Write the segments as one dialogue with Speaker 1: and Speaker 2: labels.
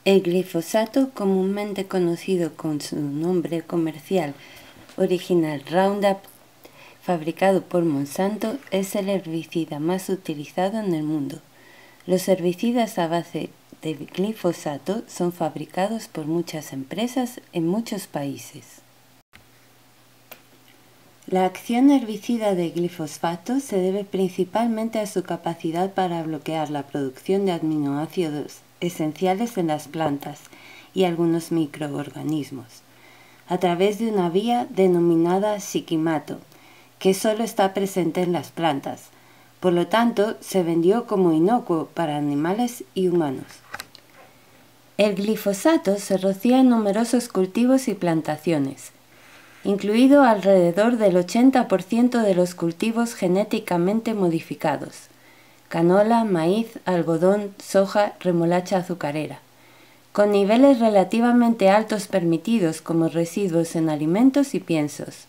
Speaker 1: El glifosato, comúnmente conocido con su nombre comercial original Roundup, fabricado por Monsanto, es el herbicida más utilizado en el mundo. Los herbicidas a base de glifosato son fabricados por muchas empresas en muchos países. La acción herbicida de glifosato se debe principalmente a su capacidad para bloquear la producción de aminoácidos esenciales en las plantas y algunos microorganismos, a través de una vía denominada shikimato, que solo está presente en las plantas. Por lo tanto, se vendió como inocuo para animales y humanos. El glifosato se rocía en numerosos cultivos y plantaciones, incluido alrededor del 80% de los cultivos genéticamente modificados: canola, maíz, algodón, soja, remolacha azucarera, con niveles relativamente altos permitidos como residuos en alimentos y piensos.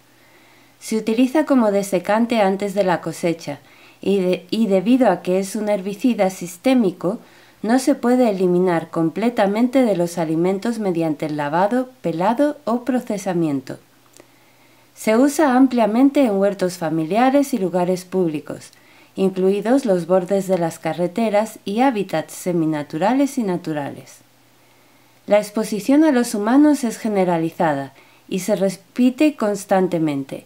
Speaker 1: Se utiliza como desecante antes de la cosecha y debido a que es un herbicida sistémico, no se puede eliminar completamente de los alimentos mediante el lavado, pelado o procesamiento. Se usa ampliamente en huertos familiares y lugares públicos, incluidos los bordes de las carreteras y hábitats seminaturales y naturales. La exposición a los humanos es generalizada y se repite constantemente.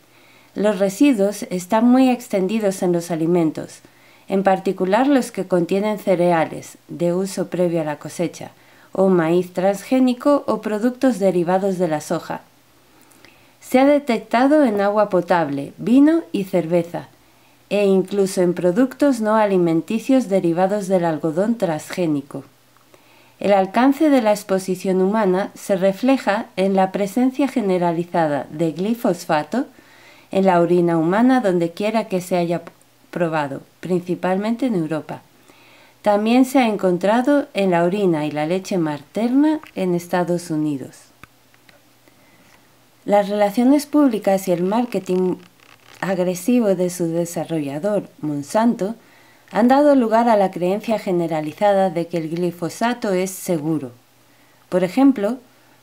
Speaker 1: Los residuos están muy extendidos en los alimentos, en particular los que contienen cereales, de uso previo a la cosecha, o maíz transgénico o productos derivados de la soja. Se ha detectado en agua potable, vino y cerveza, e incluso en productos no alimenticios derivados del algodón transgénico. El alcance de la exposición humana se refleja en la presencia generalizada de glifosato en la orina humana donde quiera que se haya probado, principalmente en Europa. También se ha encontrado en la orina y la leche materna en Estados Unidos. Las relaciones públicas y el marketing agresivo de su desarrollador, Monsanto, han dado lugar a la creencia generalizada de que el glifosato es seguro. Por ejemplo,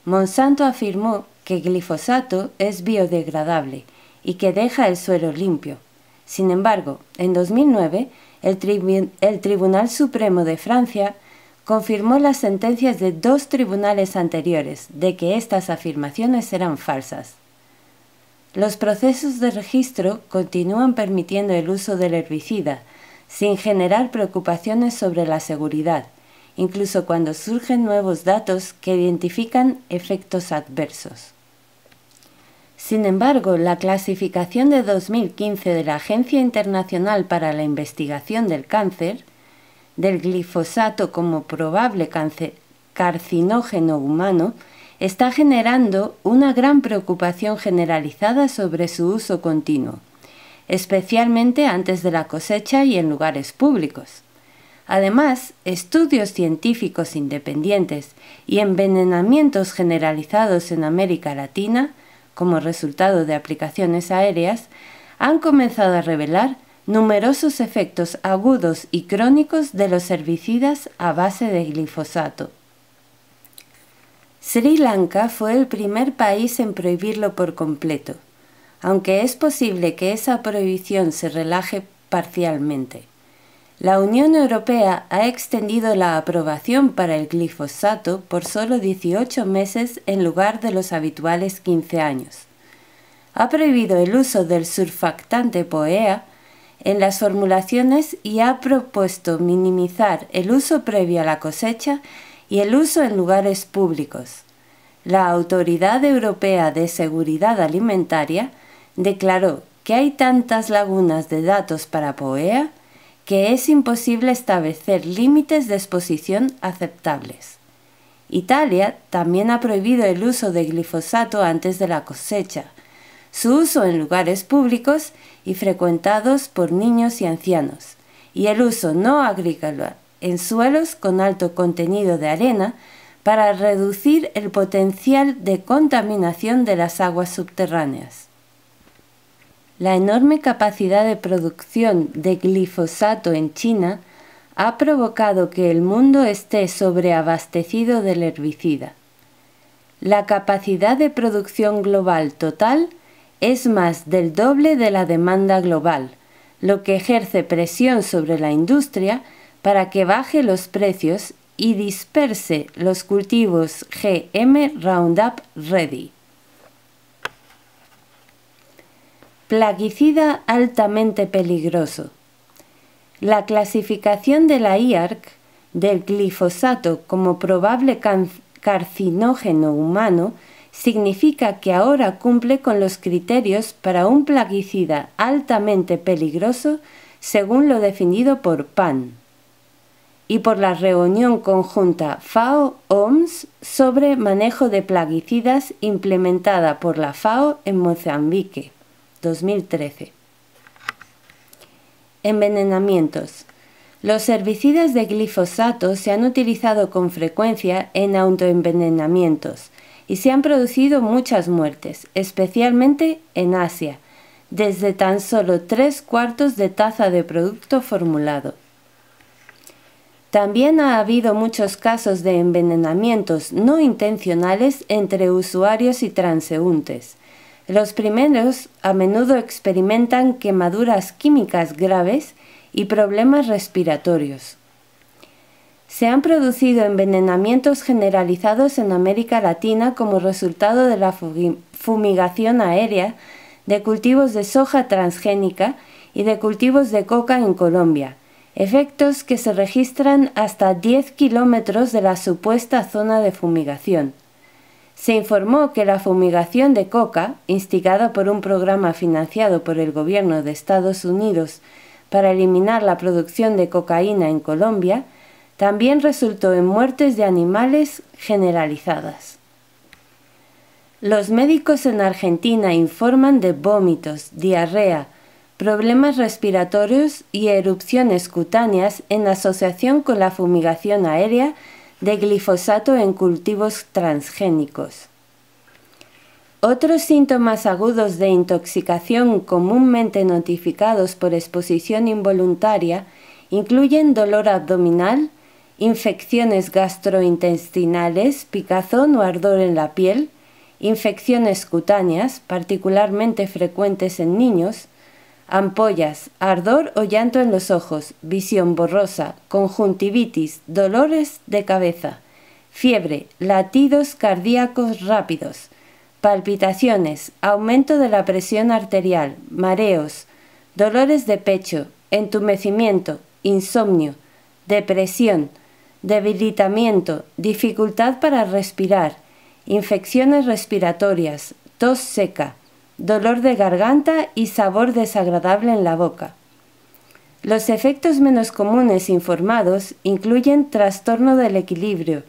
Speaker 1: Monsanto afirmó que el glifosato es biodegradable y que deja el suelo limpio. Sin embargo, en 2009, el Tribunal Supremo de Francia confirmó las sentencias de 2 tribunales anteriores de que estas afirmaciones eran falsas. Los procesos de registro continúan permitiendo el uso del herbicida, sin generar preocupaciones sobre la seguridad, incluso cuando surgen nuevos datos que identifican efectos adversos. Sin embargo, la clasificación de 2015 de la Agencia Internacional para la Investigación del Cáncer, del glifosato como probable carcinógeno humano, está generando una gran preocupación generalizada sobre su uso continuo, especialmente antes de la cosecha y en lugares públicos. Además, estudios científicos independientes y envenenamientos generalizados en América Latina, como resultado de aplicaciones aéreas, han comenzado a revelar numerosos efectos agudos y crónicos de los herbicidas a base de glifosato. Sri Lanka fue el primer país en prohibirlo por completo, aunque es posible que esa prohibición se relaje parcialmente. La Unión Europea ha extendido la aprobación para el glifosato por solo 18 meses en lugar de los habituales 15 años. Ha prohibido el uso del surfactante POEA en las formulaciones y ha propuesto minimizar el uso previo a la cosecha y el uso en lugares públicos. La Autoridad Europea de Seguridad Alimentaria declaró que hay tantas lagunas de datos para POEA que es imposible establecer límites de exposición aceptables. Italia también ha prohibido el uso de glifosato antes de la cosecha, su uso en lugares públicos y frecuentados por niños y ancianos, y el uso no agrícola en suelos con alto contenido de arena para reducir el potencial de contaminación de las aguas subterráneas. La enorme capacidad de producción de glifosato en China ha provocado que el mundo esté sobreabastecido del herbicida. La capacidad de producción global total es más del doble de la demanda global, lo que ejerce presión sobre la industria para que baje los precios y disperse los cultivos GM Roundup Ready. Plaguicida altamente peligroso. La clasificación de la IARC del glifosato como probable carcinógeno humano significa que ahora cumple con los criterios para un plaguicida altamente peligroso según lo definido por PAN y por la reunión conjunta FAO-OMS sobre manejo de plaguicidas implementada por la FAO en Mozambique, 2013. Envenenamientos. Los herbicidas de glifosato se han utilizado con frecuencia en autoenvenenamientos y se han producido muchas muertes, especialmente en Asia, desde tan solo 3/4 de taza de producto formulado. También ha habido muchos casos de envenenamientos no intencionales entre usuarios y transeúntes. Los primeros a menudo experimentan quemaduras químicas graves y problemas respiratorios. Se han producido envenenamientos generalizados en América Latina como resultado de la fumigación aérea de cultivos de soja transgénica y de cultivos de coca en Colombia, efectos que se registran hasta 10 kilómetros de la supuesta zona de fumigación. Se informó que la fumigación de coca, instigada por un programa financiado por el gobierno de Estados Unidos para eliminar la producción de cocaína en Colombia, también resultó en muertes de animales generalizadas. Los médicos en Argentina informan de vómitos, diarrea, problemas respiratorios y erupciones cutáneas en asociación con la fumigación aérea de glifosato en cultivos transgénicos. Otros síntomas agudos de intoxicación comúnmente notificados por exposición involuntaria incluyen dolor abdominal, infecciones gastrointestinales, picazón o ardor en la piel, infecciones cutáneas, particularmente frecuentes en niños, ampollas, ardor o llanto en los ojos, visión borrosa, conjuntivitis, dolores de cabeza, fiebre, latidos cardíacos rápidos, palpitaciones, aumento de la presión arterial, mareos, dolores de pecho, entumecimiento, insomnio, depresión, debilitamiento, dificultad para respirar, infecciones respiratorias, tos seca, dolor de garganta y sabor desagradable en la boca. Los efectos menos comunes informados incluyen trastorno del equilibrio,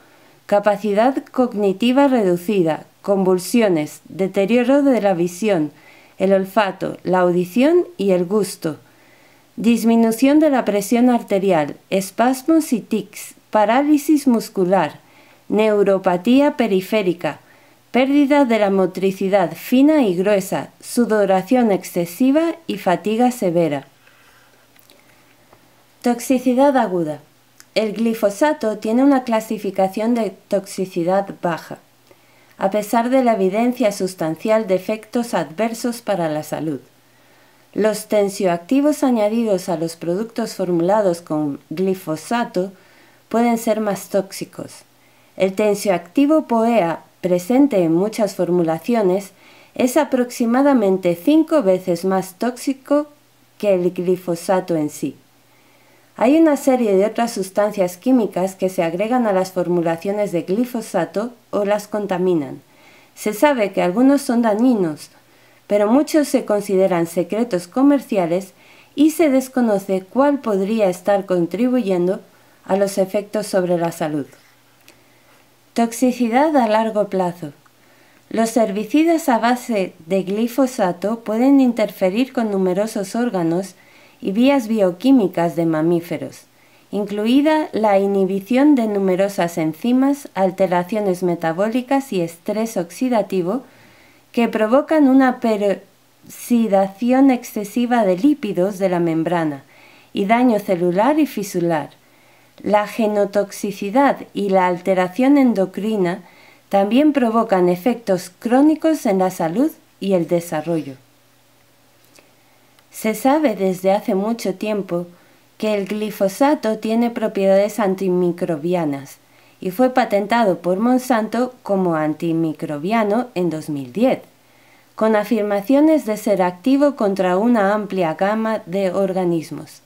Speaker 1: capacidad cognitiva reducida, convulsiones, deterioro de la visión, el olfato, la audición y el gusto, disminución de la presión arterial, espasmos y tics, parálisis muscular, neuropatía periférica, pérdida de la motricidad fina y gruesa, sudoración excesiva y fatiga severa. Toxicidad aguda. El glifosato tiene una clasificación de toxicidad baja, a pesar de la evidencia sustancial de efectos adversos para la salud. Los tensioactivos añadidos a los productos formulados con glifosato pueden ser más tóxicos. El tensioactivo POEA, presente en muchas formulaciones, es aproximadamente 5 veces más tóxico que el glifosato en sí. Hay una serie de otras sustancias químicas que se agregan a las formulaciones de glifosato o las contaminan. Se sabe que algunos son dañinos, pero muchos se consideran secretos comerciales y se desconoce cuál podría estar contribuyendo a los efectos sobre la salud. Toxicidad a largo plazo. Los herbicidas a base de glifosato pueden interferir con numerosos órganos y vías bioquímicas de mamíferos, incluida la inhibición de numerosas enzimas, alteraciones metabólicas y estrés oxidativo que provocan una peroxidación excesiva de lípidos de la membrana y daño celular y fisular, La genotoxicidad y la alteración endocrina también provocan efectos crónicos en la salud y el desarrollo. Se sabe desde hace mucho tiempo que el glifosato tiene propiedades antimicrobianas y fue patentado por Monsanto como antimicrobiano en 2010, con afirmaciones de ser activo contra una amplia gama de organismos.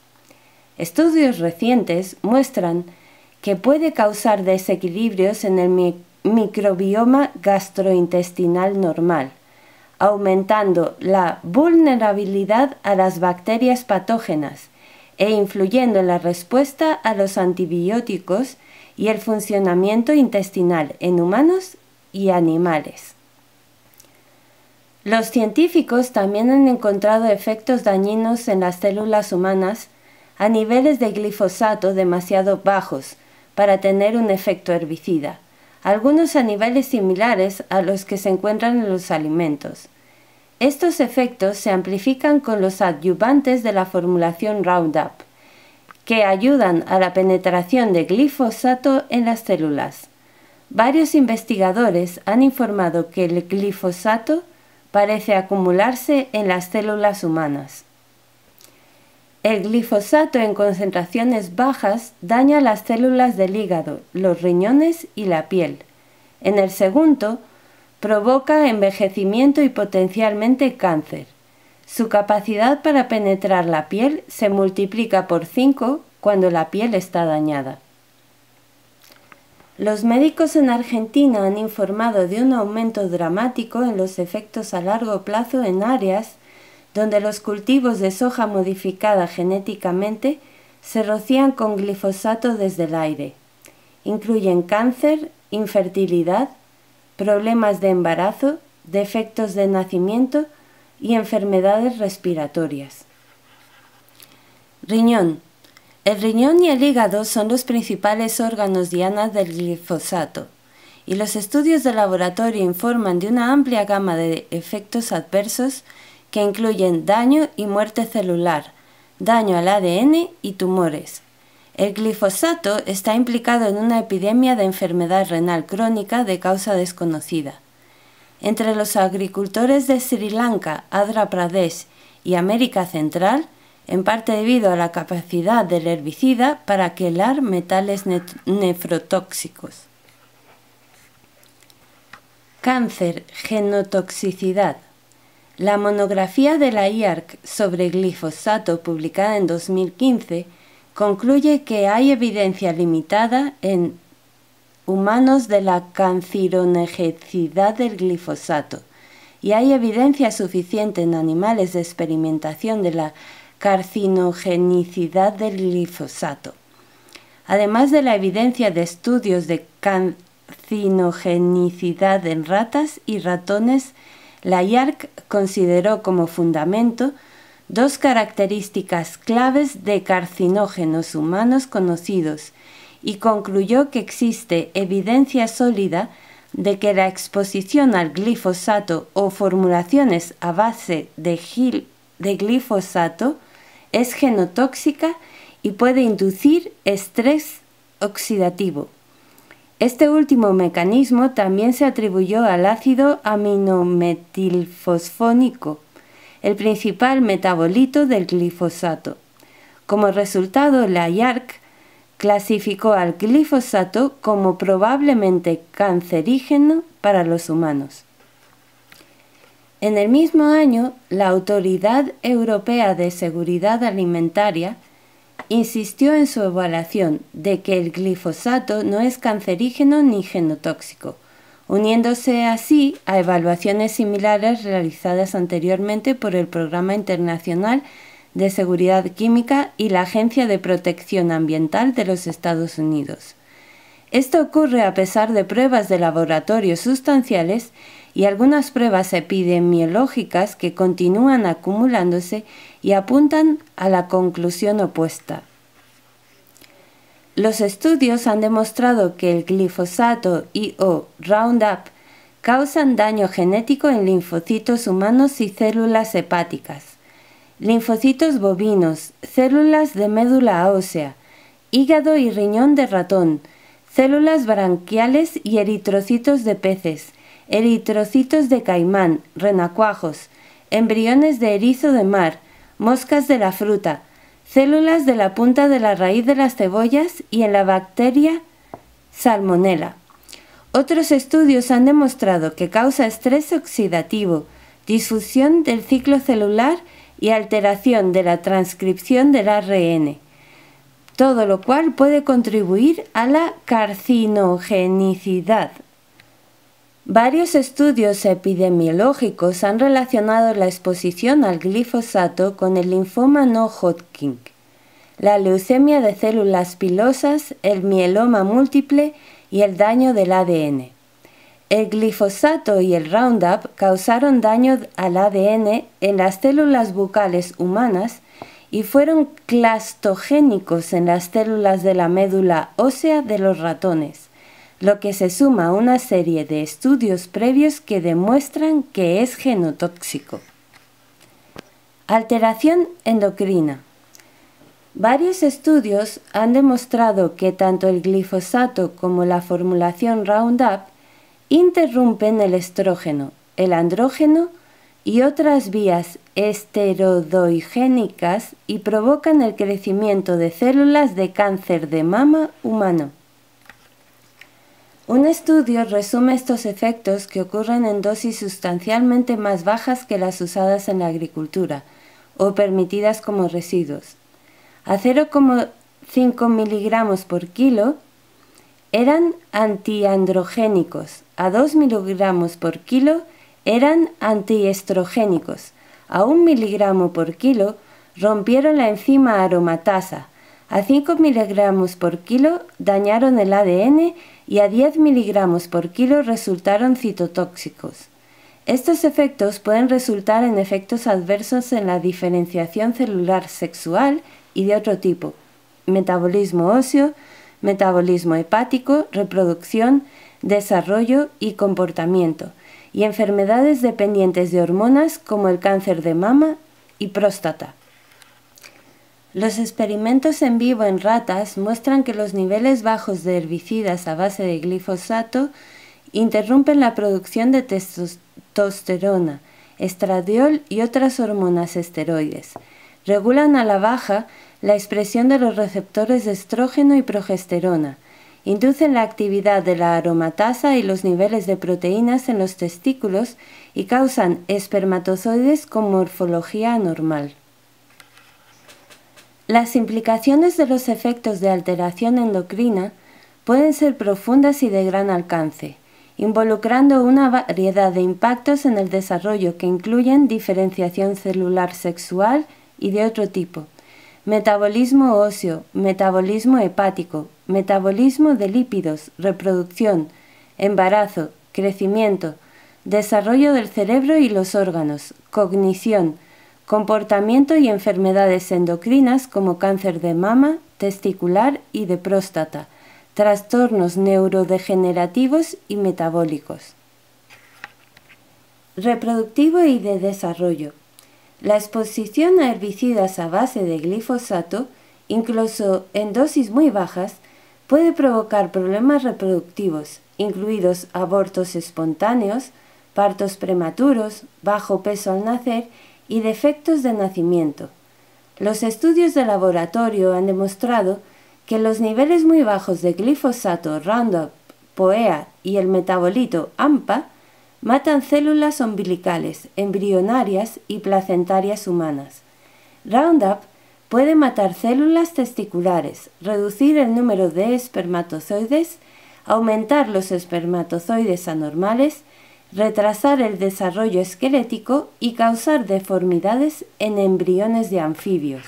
Speaker 1: Estudios recientes muestran que puede causar desequilibrios en el microbioma gastrointestinal normal, aumentando la vulnerabilidad a las bacterias patógenas e influyendo en la respuesta a los antibióticos y el funcionamiento intestinal en humanos y animales. Los científicos también han encontrado efectos dañinos en las células humanas a niveles de glifosato demasiado bajos para tener un efecto herbicida, algunos a niveles similares a los que se encuentran en los alimentos. Estos efectos se amplifican con los adyuvantes de la formulación Roundup, que ayudan a la penetración de glifosato en las células. Varios investigadores han informado que el glifosato parece acumularse en las células humanas. El glifosato en concentraciones bajas daña las células del hígado, los riñones y la piel. En el segundo, provoca envejecimiento y potencialmente cáncer. Su capacidad para penetrar la piel se multiplica por 5 cuando la piel está dañada. Los médicos en Argentina han informado de un aumento dramático en los efectos a largo plazo en áreas donde los cultivos de soja modificada genéticamente se rocían con glifosato desde el aire. Incluyen cáncer, infertilidad, problemas de embarazo, defectos de nacimiento y enfermedades respiratorias. Riñón. El riñón y el hígado son los principales órganos diana del glifosato, y los estudios de laboratorio informan de una amplia gama de efectos adversos que incluyen daño y muerte celular, daño al ADN y tumores. El glifosato está implicado en una epidemia de enfermedad renal crónica de causa desconocida. Entre los agricultores de Sri Lanka, Andhra Pradesh y América Central, en parte debido a la capacidad del herbicida para quelar metales nefrotóxicos. Cáncer, genotoxicidad. La monografía de la IARC sobre glifosato, publicada en 2015, concluye que hay evidencia limitada en humanos de la cancinogenicidad del glifosato y hay evidencia suficiente en animales de experimentación de la carcinogenicidad del glifosato. Además de la evidencia de estudios de carcinogenicidad en ratas y ratones, la IARC consideró como fundamento dos características claves de carcinógenos humanos conocidos y concluyó que existe evidencia sólida de que la exposición al glifosato o formulaciones a base de glifosato es genotóxica y puede inducir estrés oxidativo. Este último mecanismo también se atribuyó al ácido aminometilfosfónico, el principal metabolito del glifosato. Como resultado, la IARC clasificó al glifosato como probablemente cancerígeno para los humanos. En el mismo año, la Autoridad Europea de Seguridad Alimentaria insistió en su evaluación de que el glifosato no es cancerígeno ni genotóxico, uniéndose así a evaluaciones similares realizadas anteriormente por el Programa Internacional de Seguridad Química y la Agencia de Protección Ambiental de los Estados Unidos. Esto ocurre a pesar de pruebas de laboratorio sustanciales y algunas pruebas epidemiológicas que continúan acumulándose y apuntan a la conclusión opuesta. Los estudios han demostrado que el glifosato y/o Roundup causan daño genético en linfocitos humanos y células hepáticas, linfocitos bovinos, células de médula ósea hígado y riñón de ratón, células branquiales y eritrocitos de peces, eritrocitos de caimán, renacuajos, embriones de erizo de mar, moscas de la fruta, células de la punta de la raíz de las cebollas y en la bacteria Salmonella. Otros estudios han demostrado que causa estrés oxidativo, disfunción del ciclo celular y alteración de la transcripción del ARN, todo lo cual puede contribuir a la carcinogenicidad. Varios estudios epidemiológicos han relacionado la exposición al glifosato con el linfoma no Hodgkin, la leucemia de células pilosas, el mieloma múltiple y el daño del ADN. El glifosato y el Roundup causaron daño al ADN en las células bucales humanas y fueron clastogénicos en las células de la médula ósea de los ratones, lo que se suma a una serie de estudios previos que demuestran que es genotóxico. Alteración endocrina. Varios estudios han demostrado que tanto el glifosato como la formulación Roundup interrumpen el estrógeno, el andrógeno y otras vías esteroidogénicas y provocan el crecimiento de células de cáncer de mama humano. Un estudio resume estos efectos que ocurren en dosis sustancialmente más bajas que las usadas en la agricultura o permitidas como residuos. A 0,5 miligramos por kilo eran antiandrogénicos, a 2 miligramos por kilo eran antiestrogénicos, a 1 miligramo por kilo rompieron la enzima aromatasa, a 5 miligramos por kilo dañaron el ADN y a 10 miligramos por kilo resultaron citotóxicos. Estos efectos pueden resultar en efectos adversos en la diferenciación celular sexual y de otro tipo, metabolismo óseo, metabolismo hepático, reproducción, desarrollo y comportamiento, y enfermedades dependientes de hormonas como el cáncer de mama y próstata. Los experimentos en vivo en ratas muestran que los niveles bajos de herbicidas a base de glifosato interrumpen la producción de testosterona, estradiol y otras hormonas esteroides. Regulan a la baja la expresión de los receptores de estrógeno y progesterona, inducen la actividad de la aromatasa y los niveles de proteínas en los testículos y causan espermatozoides con morfología anormal. Las implicaciones de los efectos de alteración endocrina pueden ser profundas y de gran alcance, involucrando una variedad de impactos en el desarrollo que incluyen diferenciación celular sexual y de otro tipo, metabolismo óseo, metabolismo hepático, metabolismo de lípidos, reproducción, embarazo, crecimiento, desarrollo del cerebro y los órganos, cognición, comportamiento y enfermedades endocrinas como cáncer de mama, testicular y de próstata, trastornos neurodegenerativos y metabólicos. Reproductivo y de desarrollo. La exposición a herbicidas a base de glifosato, incluso en dosis muy bajas, puede provocar problemas reproductivos, incluidos abortos espontáneos, partos prematuros, bajo peso al nacer y defectos de nacimiento. Los estudios de laboratorio han demostrado que los niveles muy bajos de glifosato, Roundup, POEA y el metabolito AMPA matan células umbilicales, embrionarias y placentarias humanas. Roundup puede matar células testiculares, reducir el número de espermatozoides, aumentar los espermatozoides anormales, retrasar el desarrollo esquelético y causar deformidades en embriones de anfibios.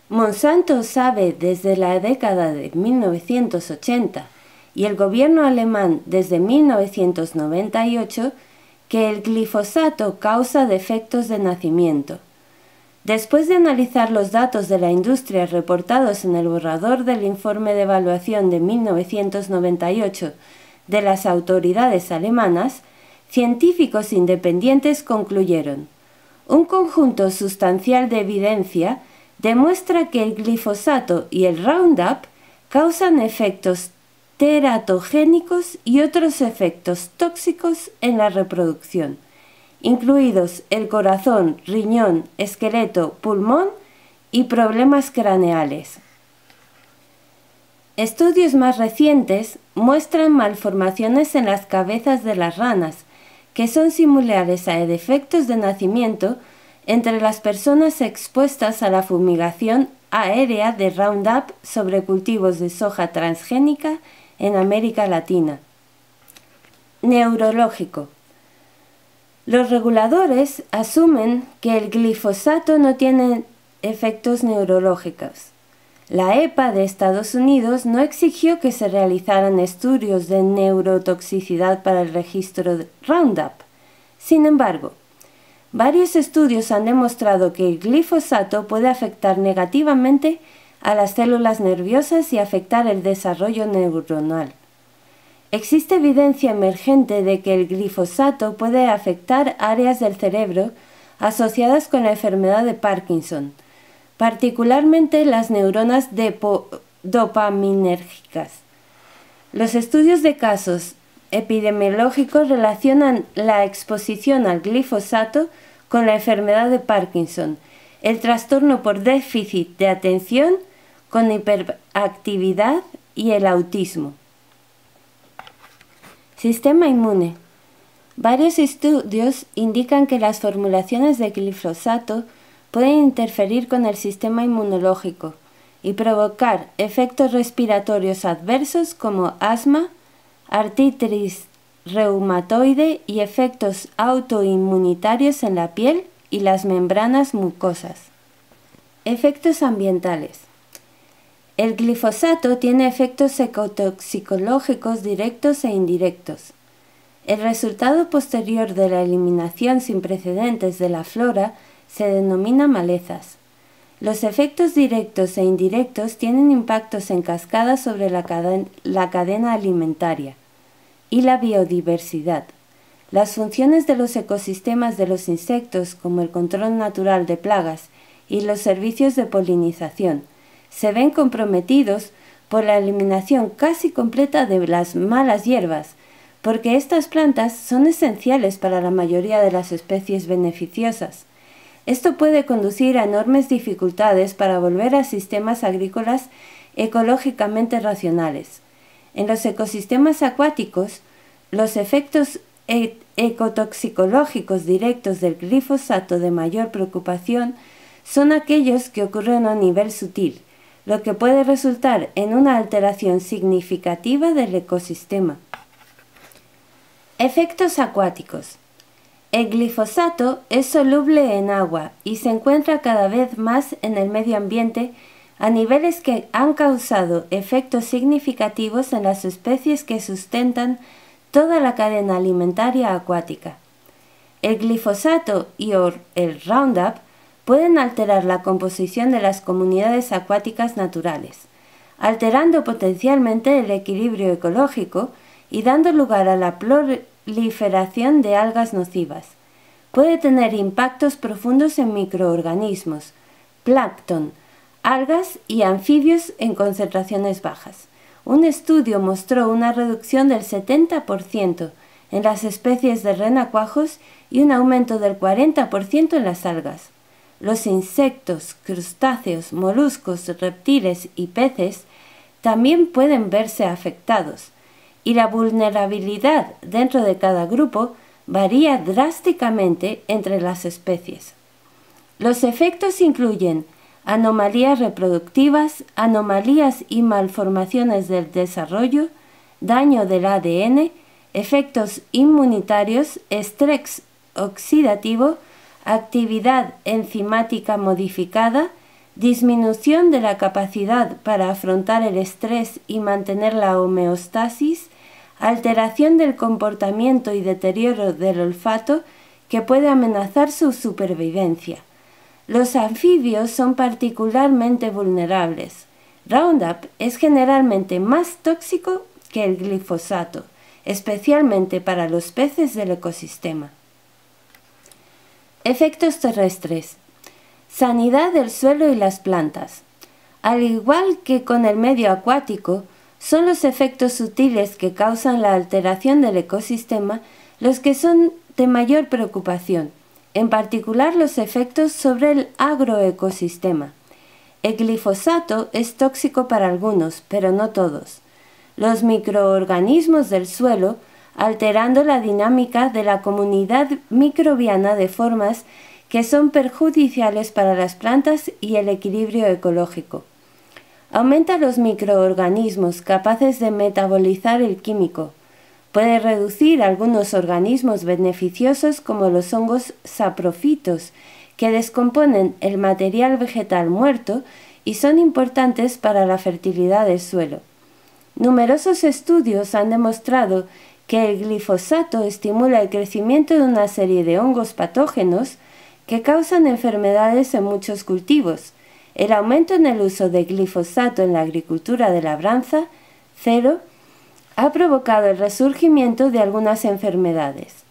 Speaker 1: Monsanto sabe desde la década de 1980 y el gobierno alemán desde 1998 que el glifosato causa defectos de nacimiento. Después de analizar los datos de la industria reportados en el borrador del informe de evaluación de 1998 de las autoridades alemanas, científicos independientes concluyeron: un conjunto sustancial de evidencia demuestra que el glifosato y el Roundup causan efectos teratogénicos y otros efectos tóxicos en la reproducción, incluidos el corazón, riñón, esqueleto, pulmón y problemas craneales. Estudios más recientes muestran malformaciones en las cabezas de las ranas, que son similares a defectos de nacimiento entre las personas expuestas a la fumigación aérea de Roundup sobre cultivos de soja transgénica en América Latina. Neurológico. Los reguladores asumen que el glifosato no tiene efectos neurológicos. La EPA de Estados Unidos no exigió que se realizaran estudios de neurotoxicidad para el registro de Roundup. Sin embargo, varios estudios han demostrado que el glifosato puede afectar negativamente a las células nerviosas y afectar el desarrollo neuronal. Existe evidencia emergente de que el glifosato puede afectar áreas del cerebro asociadas con la enfermedad de Parkinson, particularmente las neuronas dopaminérgicas. Los estudios de casos epidemiológicos relacionan la exposición al glifosato con la enfermedad de Parkinson, el trastorno por déficit de atención con hiperactividad y el autismo. Sistema inmune. Varios estudios indican que las formulaciones de glifosato pueden interferir con el sistema inmunológico y provocar efectos respiratorios adversos como asma, artritis reumatoide y efectos autoinmunitarios en la piel y las membranas mucosas. Efectos ambientales. El glifosato tiene efectos ecotoxicológicos directos e indirectos. El resultado posterior de la eliminación sin precedentes de la flora se denomina malezas. Los efectos directos e indirectos tienen impactos en cascada sobre la cadena alimentaria y la biodiversidad. Las funciones de los ecosistemas de los insectos, como el control natural de plagas y los servicios de polinización, se ven comprometidos por la eliminación casi completa de las malas hierbas, porque estas plantas son esenciales para la mayoría de las especies beneficiosas. Esto puede conducir a enormes dificultades para volver a sistemas agrícolas ecológicamente racionales. En los ecosistemas acuáticos, los efectos ecotoxicológicos directos del glifosato de mayor preocupación son aquellos que ocurren a nivel sutil, lo que puede resultar en una alteración significativa del ecosistema. Efectos acuáticos. El glifosato es soluble en agua y se encuentra cada vez más en el medio ambiente a niveles que han causado efectos significativos en las especies que sustentan toda la cadena alimentaria acuática. El glifosato y el Roundup pueden alterar la composición de las comunidades acuáticas naturales, alterando potencialmente el equilibrio ecológico y dando lugar a la proliferación de algas nocivas. Puede tener impactos profundos en microorganismos, plancton, algas y anfibios en concentraciones bajas. Un estudio mostró una reducción del 70% en las especies de renacuajos y un aumento del 40% en las algas. Los insectos, crustáceos, moluscos, reptiles y peces también pueden verse afectados, y la vulnerabilidad dentro de cada grupo varía drásticamente entre las especies. Los efectos incluyen anomalías reproductivas, anomalías y malformaciones del desarrollo, daño del ADN, efectos inmunitarios, estrés oxidativo, actividad enzimática modificada, disminución de la capacidad para afrontar el estrés y mantener la homeostasis, alteración del comportamiento y deterioro del olfato que puede amenazar su supervivencia. Los anfibios son particularmente vulnerables. Roundup es generalmente más tóxico que el glifosato, especialmente para los peces del ecosistema. Efectos terrestres. Sanidad del suelo y las plantas. Al igual que con el medio acuático, son los efectos sutiles que causan la alteración del ecosistema los que son de mayor preocupación, en particular los efectos sobre el agroecosistema. El glifosato es tóxico para algunos, pero no todos. Los microorganismos del suelo, alterando la dinámica de la comunidad microbiana de formas que son perjudiciales para las plantas y el equilibrio ecológico. Aumenta los microorganismos capaces de metabolizar el químico. Puede reducir algunos organismos beneficiosos como los hongos saprofitos, que descomponen el material vegetal muerto y son importantes para la fertilidad del suelo. Numerosos estudios han demostrado que el glifosato estimula el crecimiento de una serie de hongos patógenos que causan enfermedades en muchos cultivos. El aumento en el uso de glifosato en la agricultura de labranza, cero, ha provocado el resurgimiento de algunas enfermedades.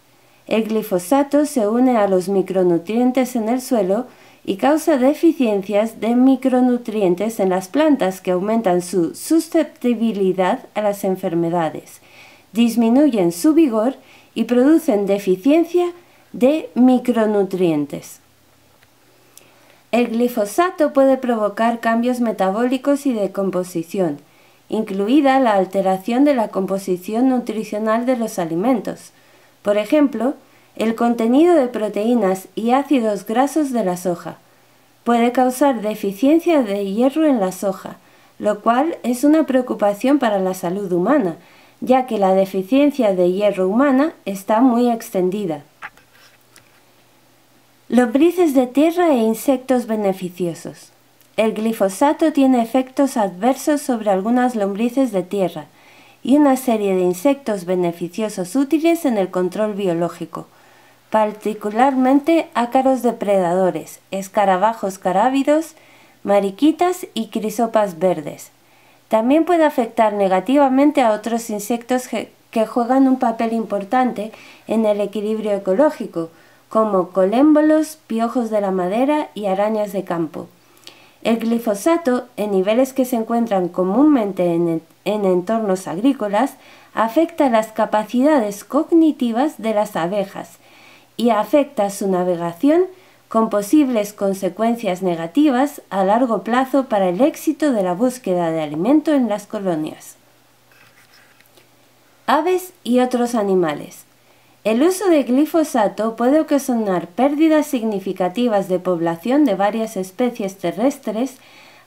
Speaker 1: El glifosato se une a los micronutrientes en el suelo y causa deficiencias de micronutrientes en las plantas que aumentan su susceptibilidad a las enfermedades, disminuyen su vigor y producen deficiencia de micronutrientes. El glifosato puede provocar cambios metabólicos y de composición, incluida la alteración de la composición nutricional de los alimentos. Por ejemplo, el contenido de proteínas y ácidos grasos de la soja. Puede causar deficiencia de hierro en la soja, lo cual es una preocupación para la salud humana, ya que la deficiencia de hierro humana está muy extendida. Lombrices de tierra e insectos beneficiosos. El glifosato tiene efectos adversos sobre algunas lombrices de tierra y una serie de insectos beneficiosos útiles en el control biológico, particularmente ácaros depredadores, escarabajos carábidos, mariquitas y crisopas verdes. También puede afectar negativamente a otros insectos que juegan un papel importante en el equilibrio ecológico, como colémbolos, piojos de la madera y arañas de campo. El glifosato, en niveles que se encuentran comúnmente en entornos agrícolas, afecta las capacidades cognitivas de las abejas y afecta su navegación con posibles consecuencias negativas a largo plazo para el éxito de la búsqueda de alimento en las colonias. Aves y otros animales. El uso de glifosato puede ocasionar pérdidas significativas de población de varias especies terrestres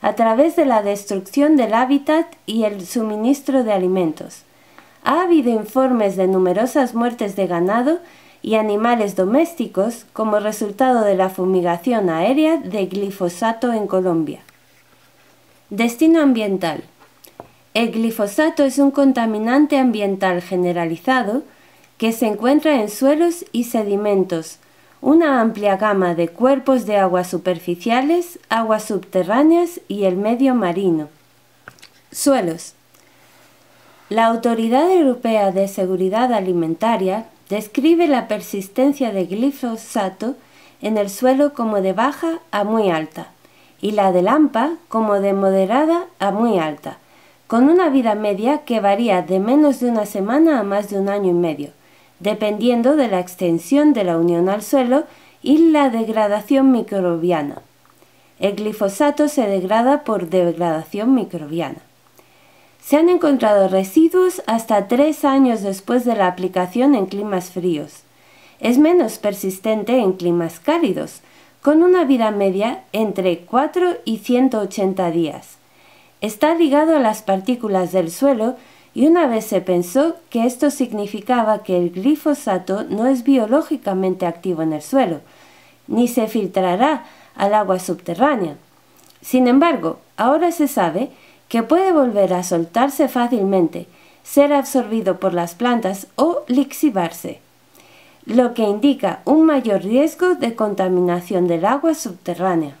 Speaker 1: a través de la destrucción del hábitat y el suministro de alimentos. Ha habido informes de numerosas muertes de ganado y animales domésticos como resultado de la fumigación aérea de glifosato en Colombia. Destino ambiental. El glifosato es un contaminante ambiental generalizado que se encuentra en suelos y sedimentos, una amplia gama de cuerpos de aguas superficiales, aguas subterráneas y el medio marino. Suelos. La Autoridad Europea de Seguridad Alimentaria describe la persistencia de glifosato en el suelo como de baja a muy alta y la del AMPA como de moderada a muy alta, con una vida media que varía de menos de una semana a más de un año y medio, dependiendo de la extensión de la unión al suelo y la degradación microbiana. El glifosato se degrada por degradación microbiana. Se han encontrado residuos hasta 3 años después de la aplicación en climas fríos. Es menos persistente en climas cálidos, con una vida media entre 4 y 180 días. Está ligado a las partículas del suelo y una vez se pensó que esto significaba que el glifosato no es biológicamente activo en el suelo, ni se filtrará al agua subterránea. Sin embargo, ahora se sabe que puede volver a soltarse fácilmente, ser absorbido por las plantas o lixivarse, lo que indica un mayor riesgo de contaminación del agua subterránea.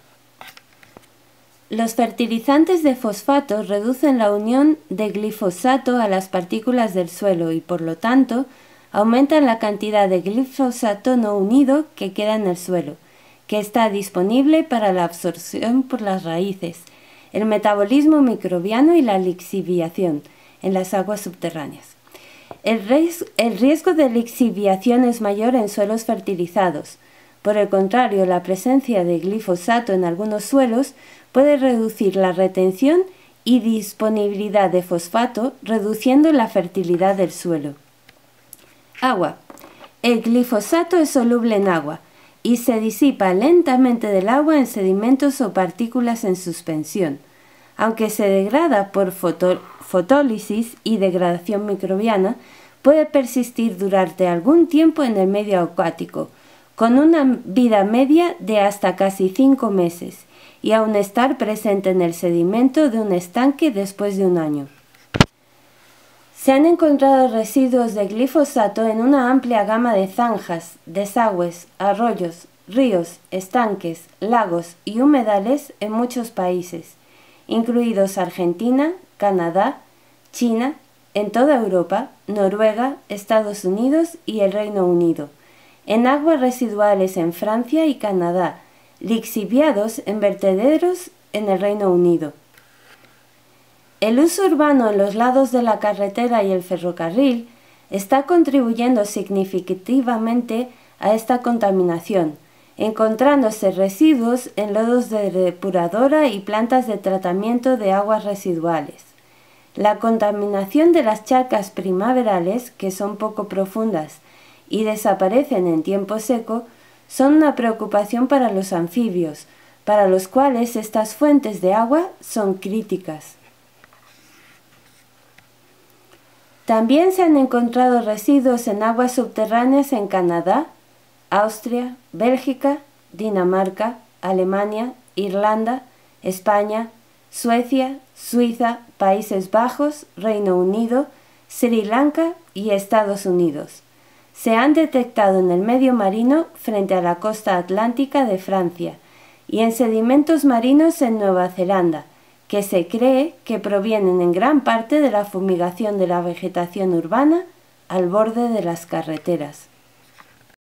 Speaker 1: Los fertilizantes de fosfato reducen la unión de glifosato a las partículas del suelo y, por lo tanto, aumentan la cantidad de glifosato no unido que queda en el suelo, que está disponible para la absorción por las raíces, el metabolismo microbiano y la lixiviación en las aguas subterráneas. El riesgo de lixiviación es mayor en suelos fertilizados. Por el contrario, la presencia de glifosato en algunos suelos puede reducir la retención y disponibilidad de fosfato, reduciendo la fertilidad del suelo. Agua. El glifosato es soluble en agua y se disipa lentamente del agua en sedimentos o partículas en suspensión. Aunque se degrada por fotólisis y degradación microbiana, puede persistir durante algún tiempo en el medio acuático, con una vida media de hasta casi 5 meses, y aún estar presente en el sedimento de un estanque después de un año. Se han encontrado residuos de glifosato en una amplia gama de zanjas, desagües, arroyos, ríos, estanques, lagos y humedales en muchos países, incluidos Argentina, Canadá, China, en toda Europa, Noruega, Estados Unidos y el Reino Unido, en aguas residuales en Francia y Canadá, lixiviados en vertederos en el Reino Unido. El uso urbano en los lados de la carretera y el ferrocarril está contribuyendo significativamente a esta contaminación, encontrándose residuos en lodos de depuradora y plantas de tratamiento de aguas residuales. La contaminación de las charcas primaverales, que son poco profundas y desaparecen en tiempo seco, son una preocupación para los anfibios, para los cuales estas fuentes de agua son críticas. También se han encontrado residuos en aguas subterráneas en Canadá, Austria, Bélgica, Dinamarca, Alemania, Irlanda, España, Suecia, Suiza, Países Bajos, Reino Unido, Sri Lanka y Estados Unidos. Se han detectado en el medio marino frente a la costa atlántica de Francia y en sedimentos marinos en Nueva Zelanda, que se cree que provienen en gran parte de la fumigación de la vegetación urbana al borde de las carreteras.